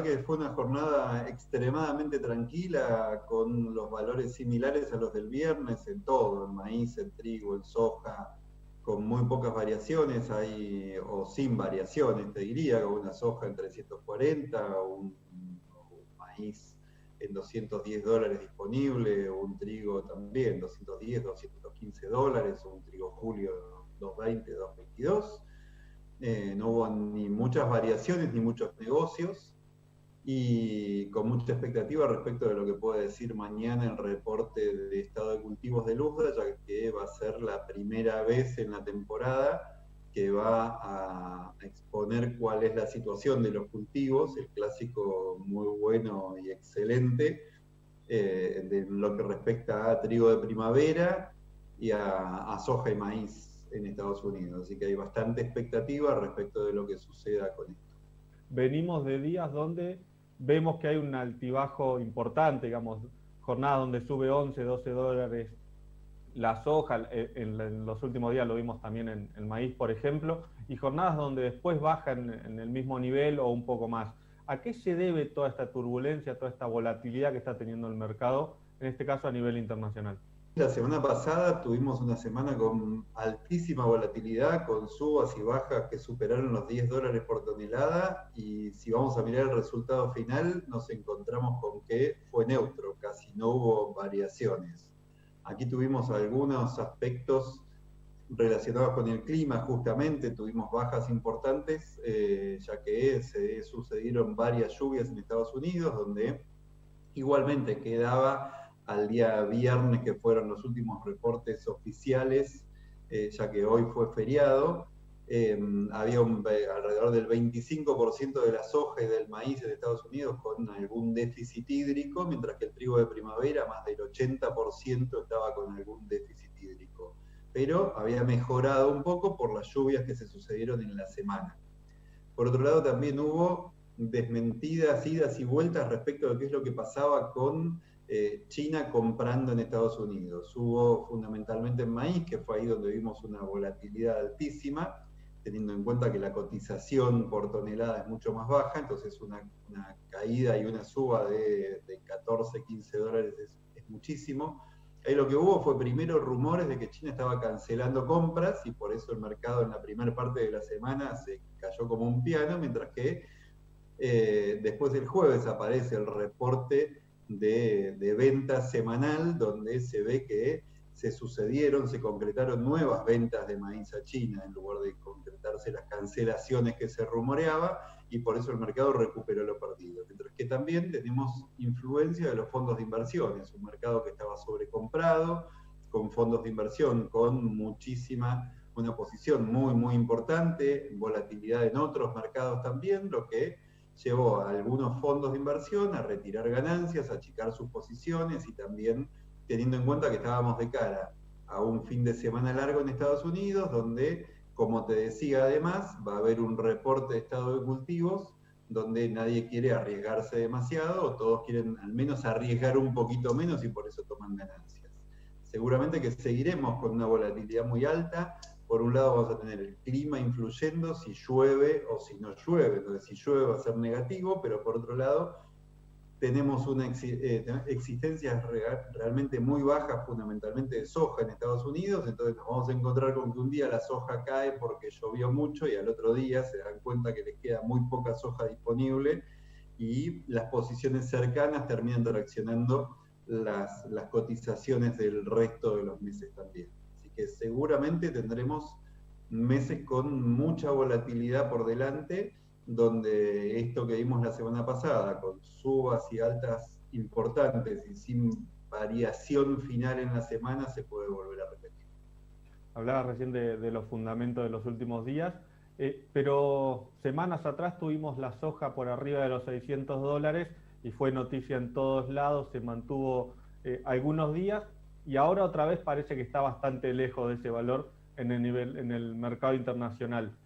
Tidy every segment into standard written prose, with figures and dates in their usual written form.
verdad que fue una jornada extremadamente tranquila, con los valores similares a los del viernes en todo, en maíz, en trigo, en soja, con muy pocas variaciones, o sin variaciones, te diría, con una soja en 340, un maíz en $210 disponible, o un trigo también, 210, $215, o un trigo julio 220, 222. No hubo ni muchas variaciones ni muchos negocios, y con mucha expectativa respecto de lo que puede decir mañana el reporte de estado de cultivos de Luzda, ya que va a ser la primera vez en la temporada que va a exponer cuál es la situación de los cultivos, el clásico muy bueno y excelente, de lo que respecta a trigo de primavera y a soja y maíz en Estados Unidos. Así que hay bastante expectativa respecto de lo que suceda con esto. Venimos de días donde vemos que hay un altibajo importante, digamos, jornadas donde sube 11, 12 dólares la soja, en los últimos días lo vimos también en el maíz, por ejemplo, y jornadas donde después bajan en el mismo nivel o un poco más. ¿A qué se debe toda esta turbulencia, toda esta volatilidad que está teniendo el mercado, en este caso a nivel internacional? La semana pasada tuvimos una semana con altísima volatilidad, con subas y bajas que superaron los $10 por tonelada, y si vamos a mirar el resultado final, nos encontramos con que fue neutro, casi no hubo variaciones. Aquí tuvimos algunos aspectos relacionados con el clima, justamente tuvimos bajas importantes, ya que se sucedieron varias lluvias en Estados Unidos, donde igualmente quedaba al día viernes, que fueron los últimos reportes oficiales, ya que hoy fue feriado. Había alrededor del 25% de la soja y del maíz en Estados Unidos con algún déficit hídrico, mientras que el trigo de primavera, más del 80%, estaba con algún déficit hídrico. Pero había mejorado un poco por las lluvias que se sucedieron en la semana. Por otro lado, también hubo desmentidas, idas y vueltas respecto de qué es lo que pasaba con China comprando en Estados Unidos. Hubo fundamentalmente en maíz, que fue ahí donde vimos una volatilidad altísima, teniendo en cuenta que la cotización por tonelada es mucho más baja, entonces una caída y una suba de 14, 15 dólares es muchísimo. Ahí lo que hubo fue primero rumores de que China estaba cancelando compras, y por eso el mercado en la primera parte de la semana se cayó como un piano, mientras que después del jueves aparece el reporte de venta semanal, donde se ve que se concretaron nuevas ventas de maíz a China, en lugar de concretarse las cancelaciones que se rumoreaba, y por eso el mercado recuperó lo perdido. Mientras que también tenemos influencia de los fondos de inversiones, un mercado que estaba sobrecomprado, con fondos de inversión con una posición muy, muy importante, volatilidad en otros mercados también, lo que llevó a algunos fondos de inversión a retirar ganancias, a achicar sus posiciones, y también teniendo en cuenta que estábamos de cara a un fin de semana largo en Estados Unidos, donde, como te decía, además, va a haber un reporte de estado de cultivos, donde nadie quiere arriesgarse demasiado, o todos quieren al menos arriesgar un poquito menos, y por eso toman ganancias. Seguramente que seguiremos con una volatilidad muy alta. Por un lado vamos a tener el clima influyendo, si llueve o si no llueve. Entonces, si llueve va a ser negativo, pero por otro lado tenemos existencias realmente muy bajas, fundamentalmente de soja en Estados Unidos. Entonces nos vamos a encontrar con que un día la soja cae porque llovió mucho, y al otro día se dan cuenta que les queda muy poca soja disponible, y las posiciones cercanas terminan traccionando las cotizaciones del resto de los meses también. Así que seguramente tendremos meses con mucha volatilidad por delante, donde esto que vimos la semana pasada, con subas y altas importantes y sin variación final en la semana, se puede volver a repetir. Hablaba recién de los fundamentos de los últimos días, pero semanas atrás tuvimos la soja por arriba de los 600 dólares y fue noticia en todos lados, se mantuvo algunos días, y ahora otra vez parece que está bastante lejos de ese valor en el mercado internacional.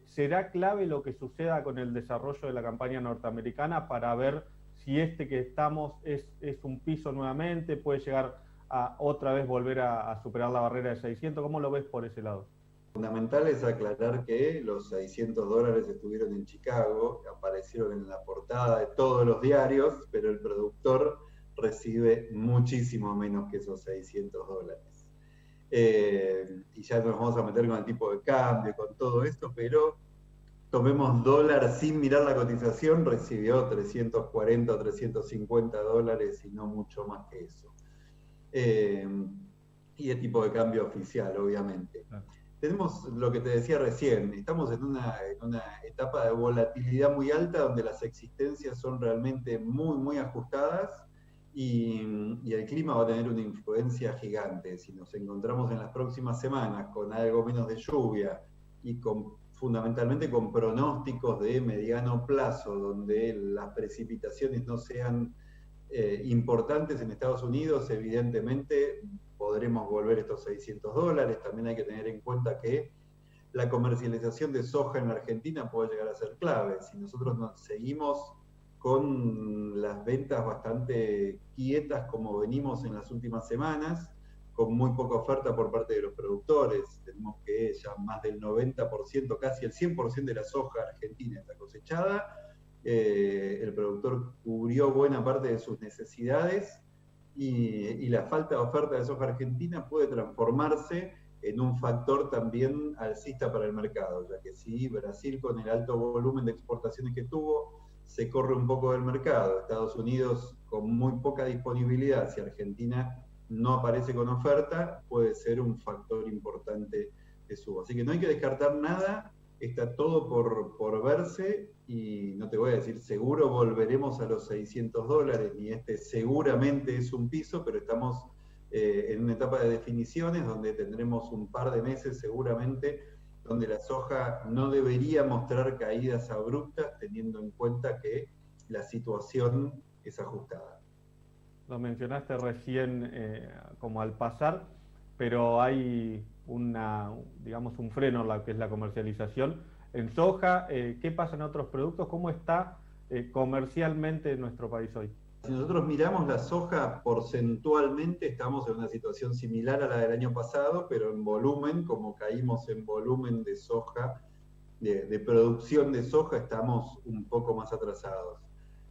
¿Será clave lo que suceda con el desarrollo de la campaña norteamericana para ver si este que estamos es un piso nuevamente, puede llegar a otra vez volver a superar la barrera de 600? ¿Cómo lo ves por ese lado? Fundamental es aclarar que los 600 dólares estuvieron en Chicago, aparecieron en la portada de todos los diarios, pero el productor recibe muchísimo menos que esos 600 dólares. Y ya nos vamos a meter con el tipo de cambio, con todo esto, pero tomemos dólar sin mirar la cotización, recibió 340 o 350 dólares y no mucho más que eso. Y el tipo de cambio oficial, obviamente. Tenemos lo que te decía recién, estamos en una etapa de volatilidad muy alta donde las existencias son realmente muy, muy ajustadas y el clima va a tener una influencia gigante. Si nos encontramos en las próximas semanas con algo menos de lluvia y fundamentalmente con pronósticos de mediano plazo, donde las precipitaciones no sean importantes en Estados Unidos, evidentemente podremos volver estos 600 dólares. También hay que tener en cuenta que la comercialización de soja en la Argentina puede llegar a ser clave. Si nosotros seguimos con las ventas bastante quietas como venimos en las últimas semanas, con muy poca oferta por parte de los productores, tenemos que ya más del 90%, casi el 100% de la soja argentina está cosechada, el productor cubrió buena parte de sus necesidades, y la falta de oferta de soja argentina puede transformarse en un factor también alcista para el mercado, ya que si Brasil, con el alto volumen de exportaciones que tuvo, se corre un poco del mercado, Estados Unidos con muy poca disponibilidad, si Argentina no aparece con oferta, puede ser un factor importante que suba. Así que no hay que descartar nada, está todo por verse, y no te voy a decir seguro volveremos a los 600 dólares, ni seguramente es un piso, pero estamos en una etapa de definiciones donde tendremos un par de meses seguramente, donde la soja no debería mostrar caídas abruptas, teniendo en cuenta que la situación es ajustada. Lo mencionaste recién como al pasar, pero hay digamos, un freno en lo que es la comercialización. En soja, ¿qué pasa en otros productos? ¿Cómo está comercialmente en nuestro país hoy? Si nosotros miramos la soja porcentualmente, estamos en una situación similar a la del año pasado, pero en volumen, como caímos en volumen de soja, de producción de soja, estamos un poco más atrasados.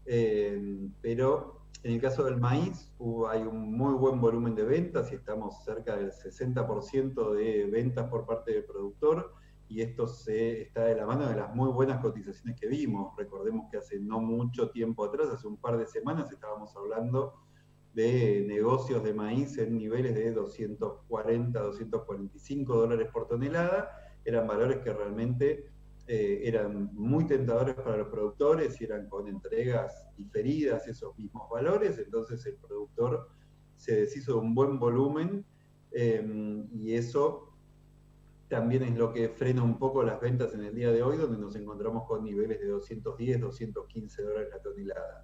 Pero en el caso del maíz, hay un muy buen volumen de ventas y estamos cerca del 60% de ventas por parte del productor, y esto está de la mano de las muy buenas cotizaciones que vimos. Recordemos que hace no mucho tiempo atrás, hace un par de semanas, estábamos hablando de negocios de maíz en niveles de 240, 245 dólares por tonelada. Eran valores que realmente eran muy tentadores para los productores y eran con entregas diferidas esos mismos valores. Entonces el productor se deshizo de un buen volumen, y eso también es lo que frena un poco las ventas en el día de hoy, donde nos encontramos con niveles de 210, 215 dólares la tonelada.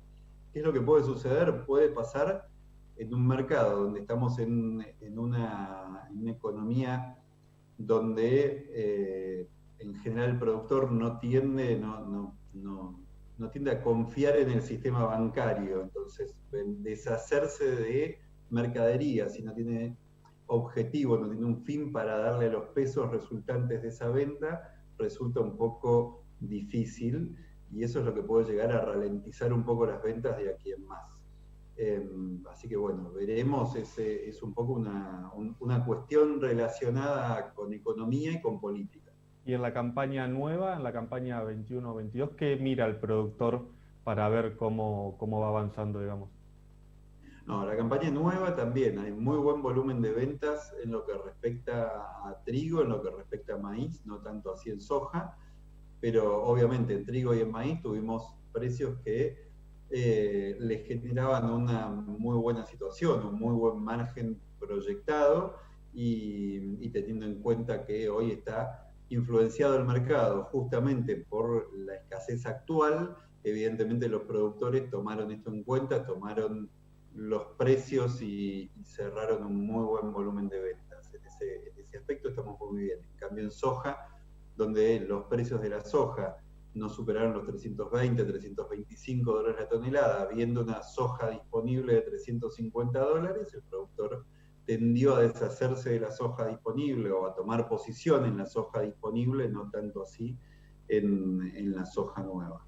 ¿Qué es lo que puede suceder? Puede pasar en un mercado donde estamos en una economía donde en general el productor no tiende a confiar en el sistema bancario, entonces deshacerse de mercadería, si no tiene objetivo, no tiene un fin para darle los pesos resultantes de esa venta, resulta un poco difícil, y eso es lo que puede llegar a ralentizar un poco las ventas de aquí en más. Así que bueno, veremos, es un poco una cuestión relacionada con economía y con política. Y en la campaña nueva, en la campaña 21-22, ¿qué mira el productor para ver cómo va avanzando, digamos? No, la campaña nueva también, hay muy buen volumen de ventas en lo que respecta a trigo, en lo que respecta a maíz, no tanto así en soja, pero obviamente en trigo y en maíz tuvimos precios que les generaban una muy buena situación, un muy buen margen proyectado, y teniendo en cuenta que hoy está influenciado el mercado justamente por la escasez actual, evidentemente los productores tomaron esto en cuenta, tomaron los precios y cerraron un muy buen volumen de ventas. En ese aspecto estamos muy bien. En cambio en soja, donde los precios de la soja no superaron los 320, 325 dólares la tonelada, habiendo una soja disponible de 350 dólares, el productor tendió a deshacerse de la soja disponible o a tomar posición en la soja disponible, no tanto así en la soja nueva.